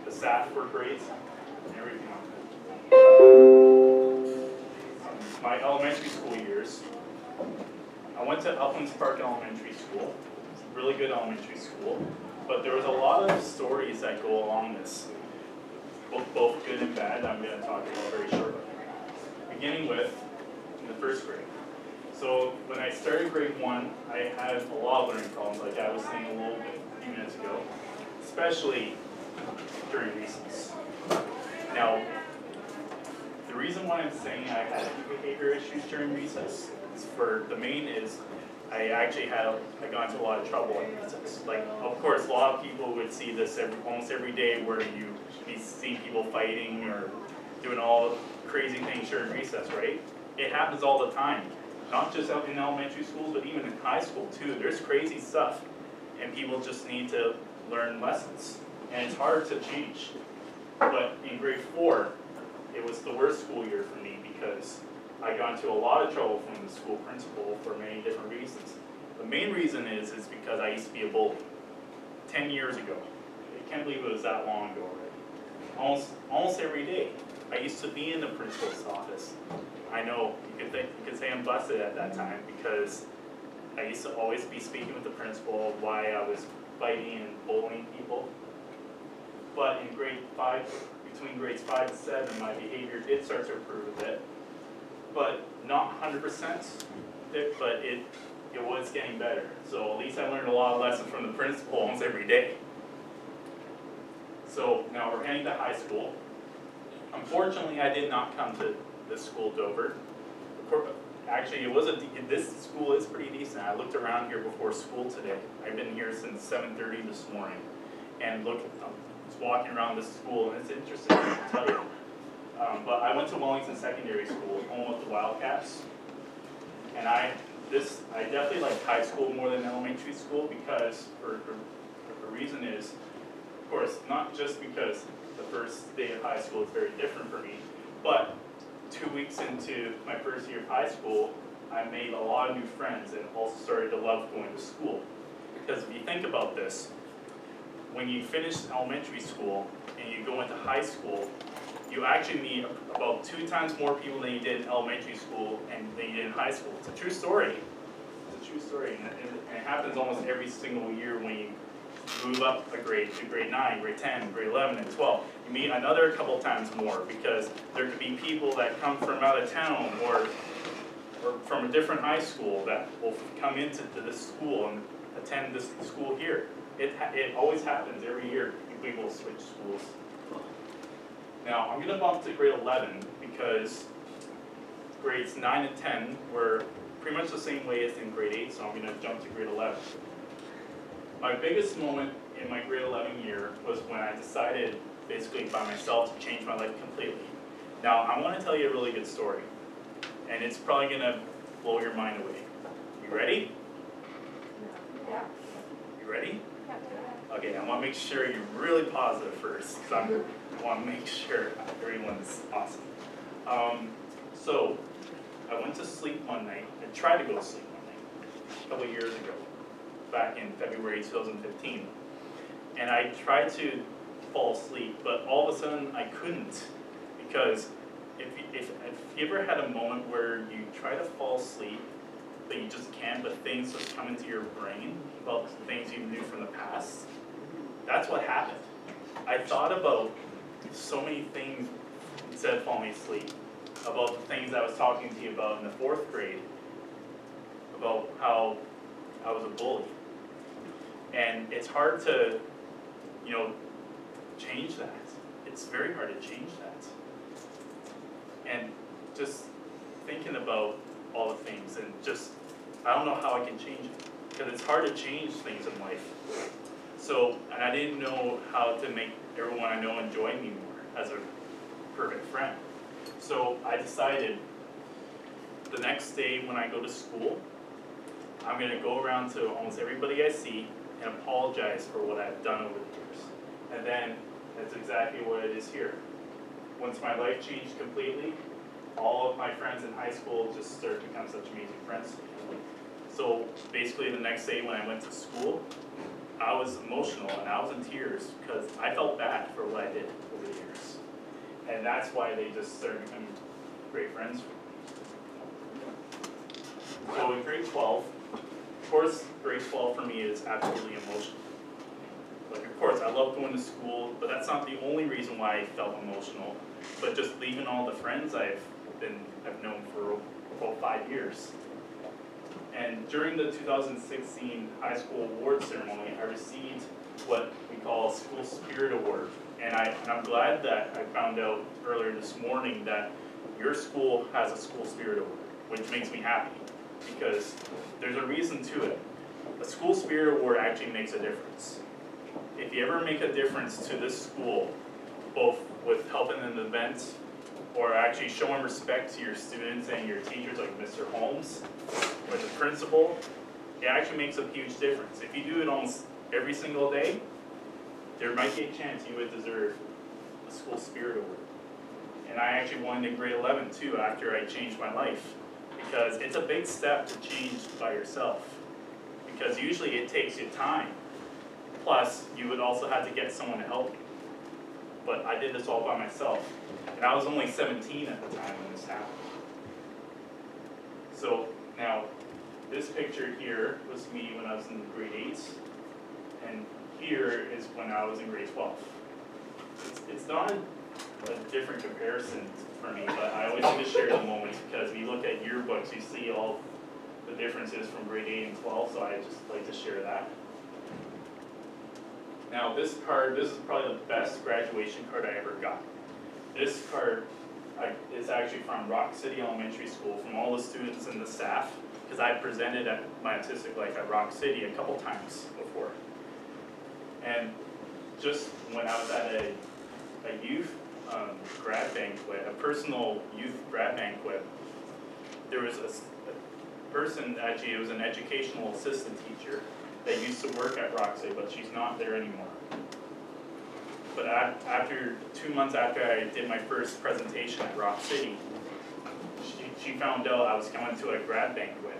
The staff were great, and everything. My elementary school years, I went to Uplands Park Elementary School. It's a really good elementary school, but there was a lot of stories that go along this, both good and bad, I'm going to talk about very shortly. Beginning with the first grade. So when I started grade 1, I had a lot of learning problems, like I was saying a little bit a few minutes ago, especially during recess. Now, the reason why I'm saying I had behavior issues during recess is the main is I got into a lot of trouble in recess. Like, of course, a lot of people would see this almost every day where you be seeing people fighting or doing all crazy things during recess, right? It happens all the time. Not just out in elementary schools, but even in high school too. There's crazy stuff, and people just need to learn lessons. And it's hard to change. But in grade 4, it was the worst school year for me because I got into a lot of trouble from the school principal for many different reasons. The main reason is because I used to be a bully 10 years ago. I can't believe it was that long ago already. Almost every day. I used to be in the principal's office. I know, you could say I'm busted at that time because I used to always be speaking with the principal of why I was fighting and bullying people. But in grade 5, between grades 5 and 7, my behavior did start to improve a bit. But not 100%, but it was getting better. So at least I learned a lot of lessons from the principal almost every day. So now we're heading to high school. Unfortunately, I did not come to this school, Dover. Actually, this school is pretty decent. I looked around here before school today. I've been here since 7:30 this morning. And look, I was walking around this school, and it's interesting, I'll tell you. But I went to Wellington Secondary School, home of the Wildcats. And I definitely like high school more than elementary school because the reason is, of course, not just because the first day of high school is very different for me, but 2 weeks into my first year of high school, I made a lot of new friends and also started to love going to school. Because if you think about this, when you finish elementary school and you go into high school, you actually meet about 2 times more people than you did in elementary school and than you did in high school. It's a true story. It's a true story, and it happens almost every single year when you move up a grade to grade 9, grade 10, grade 11, and 12. You meet another couple times more because there could be people that come from out of town or from a different high school that will come into this school and attend this school here. It always happens every year. People switch schools. Now, I'm going to bump to grade 11 because grades 9 and 10 were pretty much the same way as in grade 8, so I'm going to jump to grade 11. My biggest moment in my grade 11 year was when I decided, basically by myself, to change my life completely. Now, I want to tell you a really good story, and it's probably going to blow your mind away. You ready? Yeah. You ready? Okay, I want to make sure you're really positive first, because I want to make sure everyone's awesome. So, I went to sleep one night. I tried to go to sleep one night, a couple of years ago, back in February 2015. And I tried to fall asleep, but all of a sudden I couldn't. Because if you ever had a moment where you try to fall asleep, but you just can't, but things just come into your brain about things you knew from the past, that's what happened. I thought about so many things instead of falling asleep, about the things I was talking to you about in the 4th grade, about how I was a bully. And it's hard to, change that. It's very hard to change that. And just thinking about all the things and I don't know how I can change it. Because it's hard to change things in life. So, and I didn't know how to make everyone I know enjoy me more as a perfect friend. So I decided the next day when I go to school, I'm going to go around to almost everybody I see and apologize for what I've done over the years. And then that's exactly what it is here. Once my life changed completely, all of my friends in high school just started to become such amazing friends. So basically the next day when I went to school, I was emotional and I was in tears because I felt bad for what I did over the years. And that's why they just started becoming great friends. So in grade 12, of course, grade 12 for me is absolutely emotional. Like, of course, I love going to school, but that's not the only reason why I felt emotional. But just leaving all the friends I've known for about 5 years. And during the 2016 high school award ceremony, I received what we call a School Spirit Award. And I'm glad that I found out earlier this morning that your school has a School Spirit Award, which makes me happy, because there's a reason to it. A School Spirit Award actually makes a difference. If you ever make a difference to this school, both with helping an event or actually showing respect to your students and your teachers like Mr. Holmes or the principal, it actually makes a huge difference. If you do it almost every single day, there might be a chance you would deserve a School Spirit Award. And I actually won in grade 11 too after I changed my life, because it's a big step to change by yourself, because usually it takes you time. Plus, you would also have to get someone to help you. But I did this all by myself. And I was only 17 at the time when this happened. So now, this picture here was me when I was in grade 8. And here is when I was in grade 12. It's not a different comparison for me, but I always like to share the moments, because if you look at yearbooks, you see all the differences from grade 8 and 12, so I just like to share that. Now this card, this is probably the best graduation card I ever got. This card is actually from Rock City Elementary School, from all the students and the staff, because I presented at my Autistic Life at Rock City a couple times before. And just when I was at a youth grad banquet, a personal youth grad banquet, there was a person, actually it was an educational assistant teacher that used to work at Rock City, but she's not there anymore. But after 2 months after I did my first presentation at Rock City, she found out I was coming to a grad banquet,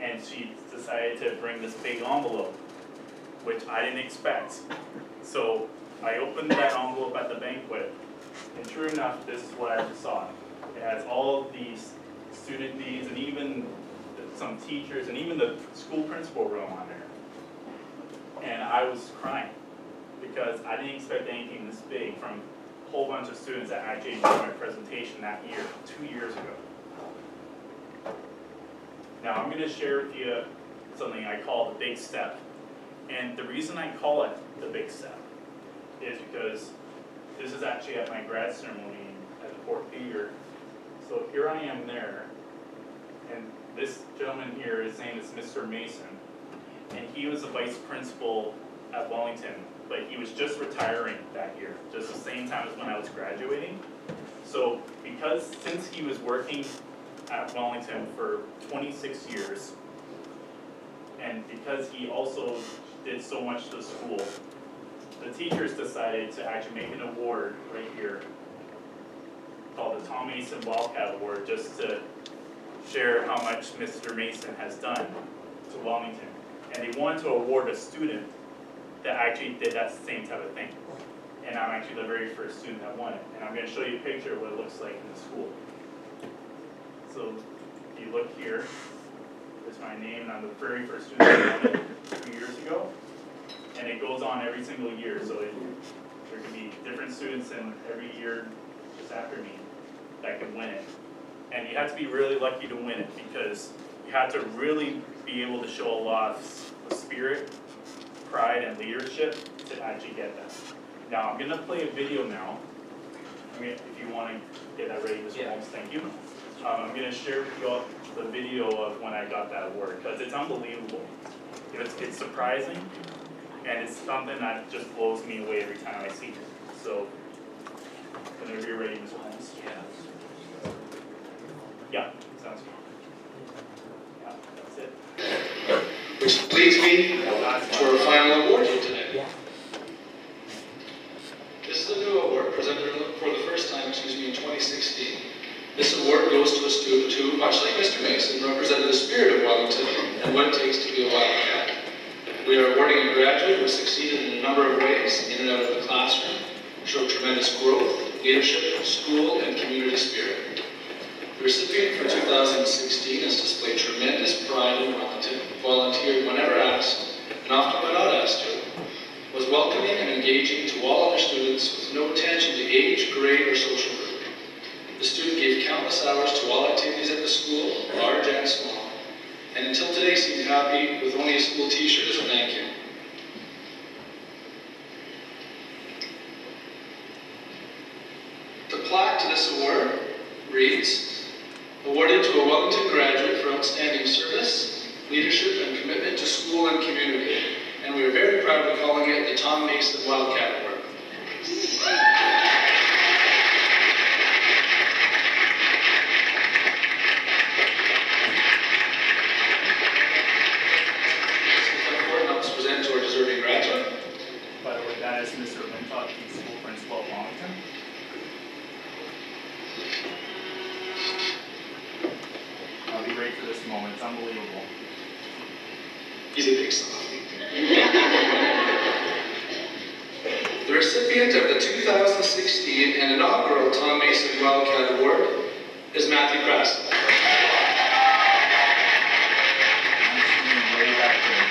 and she decided to bring this big envelope, which I didn't expect. So I opened that envelope at the banquet, and true enough, this is what I just saw. It has all of these student needs, and even some teachers, and even the school principal wrote on there. And I was crying, because I didn't expect anything this big from a whole bunch of students that actually enjoyed my presentation that year, 2 years ago. Now I'm going to share with you something I call the big step. And the reason I call it the big step is because this is actually at my grad ceremony at Fort Peter. So here I am there, and this gentleman here, his name is Mr. Mason, and he was the vice principal at Wellington, but he was just retiring that year, just the same time as when I was graduating. So since he was working at Wellington for 26 years, and because he also did so much to the school, the teachers decided to actually make an award right here called the Tom Mason Wildcat Award, just to share how much Mr. Mason has done to Wellington. And they wanted to award a student that actually did that same type of thing. And I'm actually the very first student that won it. And I'm going to show you a picture of what it looks like in the school. So if you look here, there's my name, and I'm the very first student that won it 2 years ago. And it goes on every single year, so there can be different students in every year just after me that can win it. And you have to be really lucky to win it, because you have to really be able to show a lot of spirit, pride, and leadership to actually get that. Now I'm going to play a video now. I mean, if you want to get that ready, Mr. Holmes, thank you. I'm going to share with you all the video of when I got that award, because it's unbelievable. It's surprising, and it's something that just blows me away every time I see it. So, whenever you're ready, Mr. Holmes. Yeah, sounds good. Yeah, that's it. Which leads me to our final award here today. This is a new award presented for the first time, in 2016. This award goes to a student who, much like Mr. Mason, represented the spirit of Wellington and what it takes to be a Wildcat. We are awarding a graduate who succeeded in a number of ways, in and out of the classroom, showed tremendous growth, leadership, school, and community spirit. The recipient for 2016 has displayed tremendous pride in Wellington, volunteered whenever asked, and often when not asked to, was welcoming and engaging to all other students with no attention to age, grade, or social group. The student gave countless hours to all activities at the school, large and small, and until today seemed happy with only a school t-shirt as a thank you. The plaque to this award reads, awarded to a Wellington graduate for outstanding service, leadership, and commitment to school and community. And we are very proud of calling it the Tom Mason Wildcat Award. Now let's present to our deserving graduate. By the way, that is Mr. Lintott, the school principal of Wellington. I'll be great for this moment. It's unbelievable. He's a big softie. The recipient of the 2016 and inaugural Tom Mason Wildcat Award is Matthew Krastel. Way back there.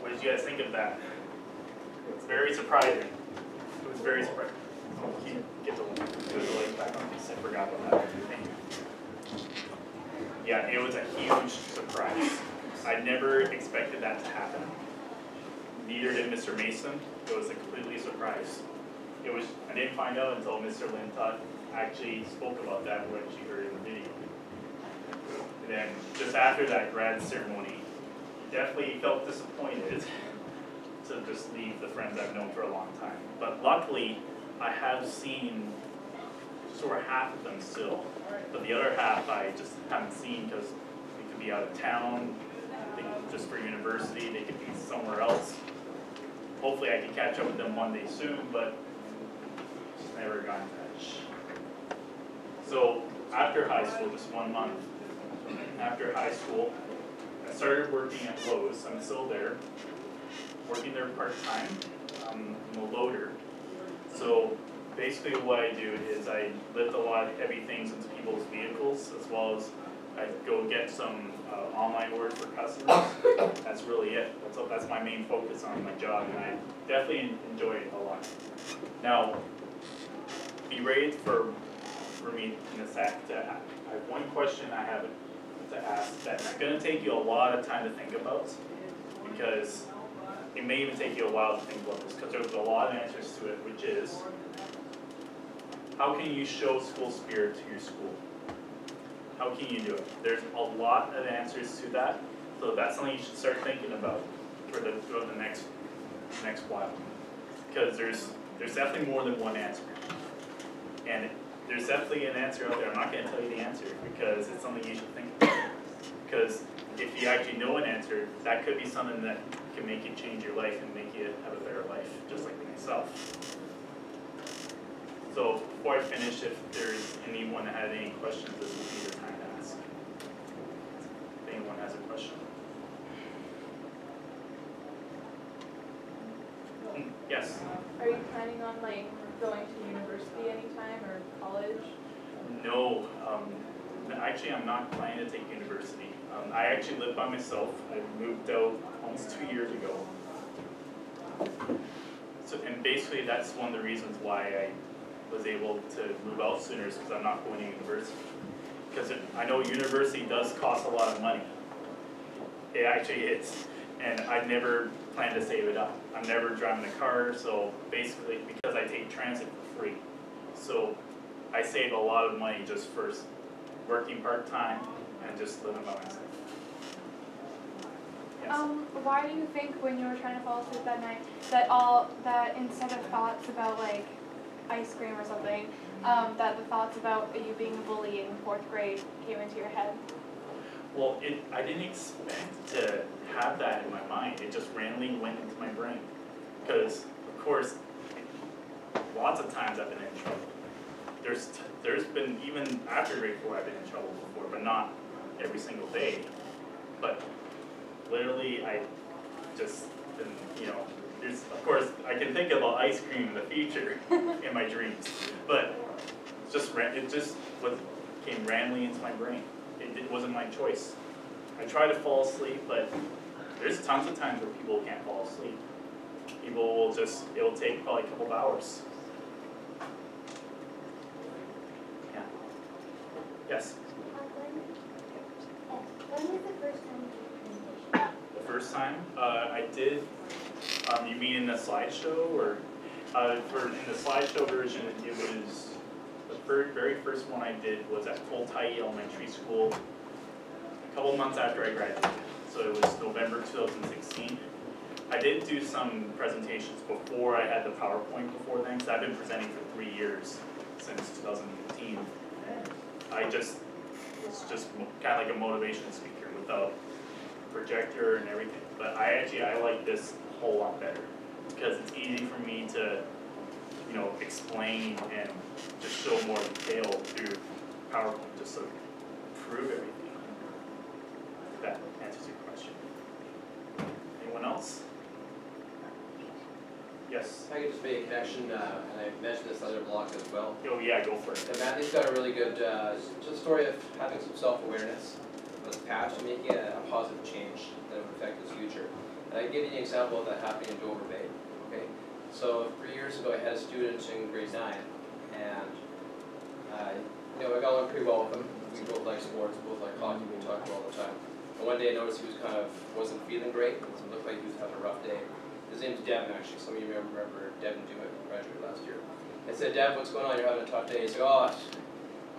What did you guys think of that? It's very surprising. It was very surprising. Oh, can you get the light back on? I forgot about that. Thank you. Yeah, it was a huge surprise. I never expected that to happen. Neither did Mr. Mason. It was a completely surprise. I didn't find out until Mr. Lintott actually spoke about that when she heard in the video. And then just after that grad ceremony, definitely felt disappointed to just leave the friends I've known for a long time. But luckily, I have seen sort of half of them still. But the other half I just haven't seen because they could be out of town, they could just for university, they could be somewhere else. Hopefully I can catch up with them one day soon, but just never got in touch. So after high school, just 1 month, after high school, I started working at Lowe's. I'm still there, working there part-time. I'm a loader. So basically what I do is I lift a lot of heavy things into people's vehicles, as well as I go get some online orders for customers. That's really it. That's my main focus on my job, and I definitely enjoy it a lot. Now, be ready for me in a sec. I have one question I have to ask that's going to take you a lot of time to think about, because it may even take you a while to think about this, because there's a lot of answers to it, which is, how can you show school spirit to your school? How can you do it? There's a lot of answers to that, so that's something you should start thinking about for the next while, because there's definitely more than one answer, and there's definitely an answer out there. I'm not going to tell you the answer because it's something you should think about. Because if you actually know an answer, that could be something that can make you change your life and make you have a better life, just like myself. So before I finish, if there's anyone that had any questions, this will be the time to ask. If anyone has a question. Yes? Are you planning on like going to university anytime or college? No, actually I'm not planning to take university. I actually live by myself. I moved out almost 2 years ago. So, and basically that's one of the reasons why I was able to move out sooner, is because I'm not going to university. Because I know university does cost a lot of money. It actually is. And I never plan to save it up. I'm never driving a car, so basically, because I take transit for free. So I save a lot of money just for working part-time and just living by myself. Yes? Why do you think when you were trying to fall asleep that night that instead of thoughts about like ice cream or something, that the thoughts about you being a bully in 4th grade came into your head? Well, I didn't expect to have that in my mind. It just randomly went into my brain. Because, of course, lots of times I've been in trouble. There's been, even after grade 4, I've been in trouble before, but not every single day. But literally, I just been, of course, I can think about ice cream in the future in my dreams. But it just came randomly into my brain. It wasn't my choice. I try to fall asleep, but there's tons of times where people can't fall asleep. People will it'll take probably a couple of hours. Yeah. Yes? When was the first time you did a presentation? The first time I did, you mean in the slideshow, or in the slideshow version, it was the very first one I did was at Coltai Elementary School a couple months after I graduated. So it was November 2016. I did do some presentations before I had the PowerPoint before then, because I've been presenting for 3 years, since 2015. It's just kind of like a motivation speaker without projector and everything. But I like this a whole lot better, because it's easy for me to, explain and just show more detail through PowerPoint, just to prove everything. If that answers your question. Anyone else? Yes? If I could just make a connection, and I mentioned this other block as well. Oh yeah, go for it. And Matthew's got a really good just story of having some self-awareness of his past and making a positive change that would affect his future. And I can give you an example of that happening in Dover Bay. Okay, so 3 years ago I had a student in grade 9, and I got along pretty well with him. We both like sports, both like hockey, we talked all the time. And one day I noticed he was wasn't feeling great. It looked like he was having a rough day. His name's Devin, actually. Some of you remember Devin Dumick, who graduated last year. I said, Dev, what's going on? You're having a tough day. He's like, oh,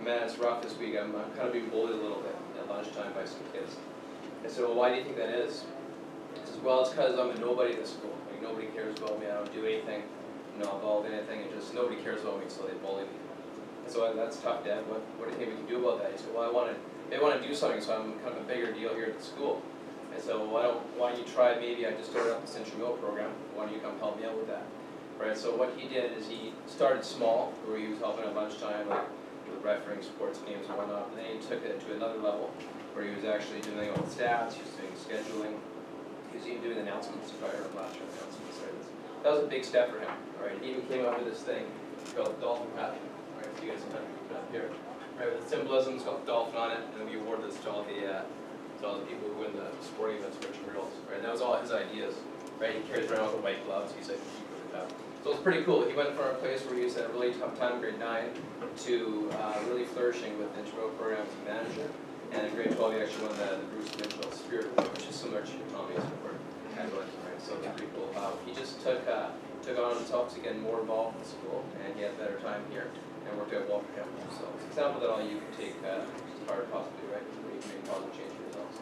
man, it's rough this week. I'm kind of being bullied a little bit at lunchtime by some kids. I said, well, why do you think that is? He says, well, it's because I'm a nobody at the school. Like, nobody cares about me. I don't do anything, involve in anything. And just nobody cares about me, so they bully me. And so that's tough, Dev. What do you think we can do about that? He said, well, they want to do something, so I'm kind of a bigger deal here at the school. I said, well, why don't you try, maybe I just started up this intramural program, why don't you come help me out with that? Right, so what he did is he started small, where he was helping at lunchtime, like with refereeing sports games and whatnot, and then he took it to another level, where he was actually doing all the stats, he was doing scheduling, he was even doing announcements, if I heard last year, announcements. Right? That was a big step for him, right? He even came up with this thing called the dolphin pattern, right? So you guys can put it up here. Right, with the symbolism, it's got the dolphin on it, and then we award this to all the people who win the sporting events for intramurals, right? And that was all his ideas, right? He carries around with the white gloves, he's like, keep it up. So it's pretty cool. He went from a place where he was at a really tough time, grade 9, to really flourishing with the intramural programs and manager. And in grade 12, he actually won the Bruce Mitchell Spirit Award, which is similar to your Tommy's award, right? So it's pretty cool. He just took on himself to get more involved in the school, and he had a better time here, and worked out well for him. So it's an example that all you can take as hard possibly, right? Where you can make positive change for yourselves.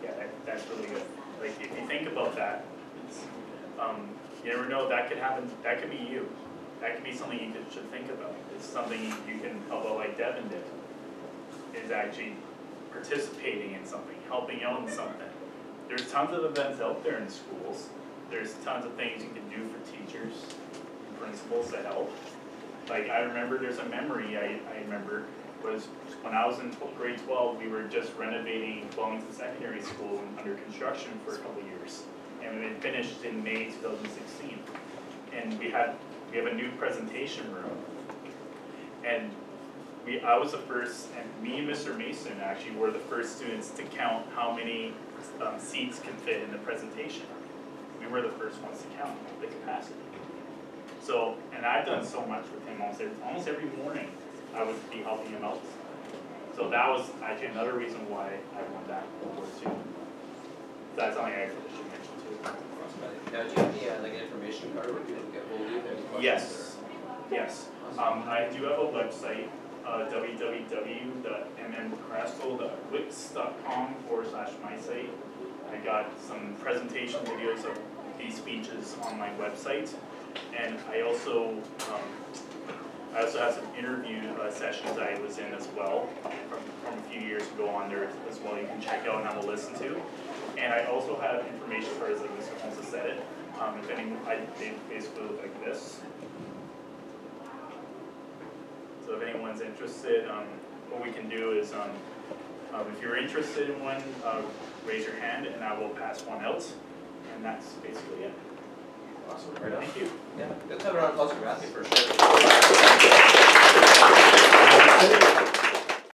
Yeah, that's really good. Like, if you think about that, you never know, that could happen, that could be you. That could be something you should think about. It's something you can help out, like Devin did, is actually participating in something, helping out in something. There's tons of events out there in schools. There's tons of things you can do for teachers and principals to help. Like, I remember there's a memory I remember was when I was in grade 12, we were just renovating Wellington Secondary School under construction for a couple of years. And it finished in May 2016. And we have a new presentation room. And I was the first, and me and Mr. Mason actually were the first students to count how many seats can fit in the presentation. We were the first ones to count the capacity. So, and I've done so much with him almost every morning. I would be helping him out. So that was actually another reason why I won that award too. That's something I should mention too. Now, do you have any information card where people can get hold of you? Yes. Yes. I do have a website, www.mmkrastel.wix.com/my site. I got some presentation videos of these speeches on my website. And I also have some interview sessions I was in as well from a few years ago on there as well. You can check out and have a listen to. And I also have information as far as like Mr. Holmes has said it. If anyone, they basically look like this. So if anyone's interested, what we can do is, if you're interested in one, raise your hand and I will pass one out. And that's basically it. Awesome, right on. Thank you. Yeah, let's have a round of applause for Matthew for sure.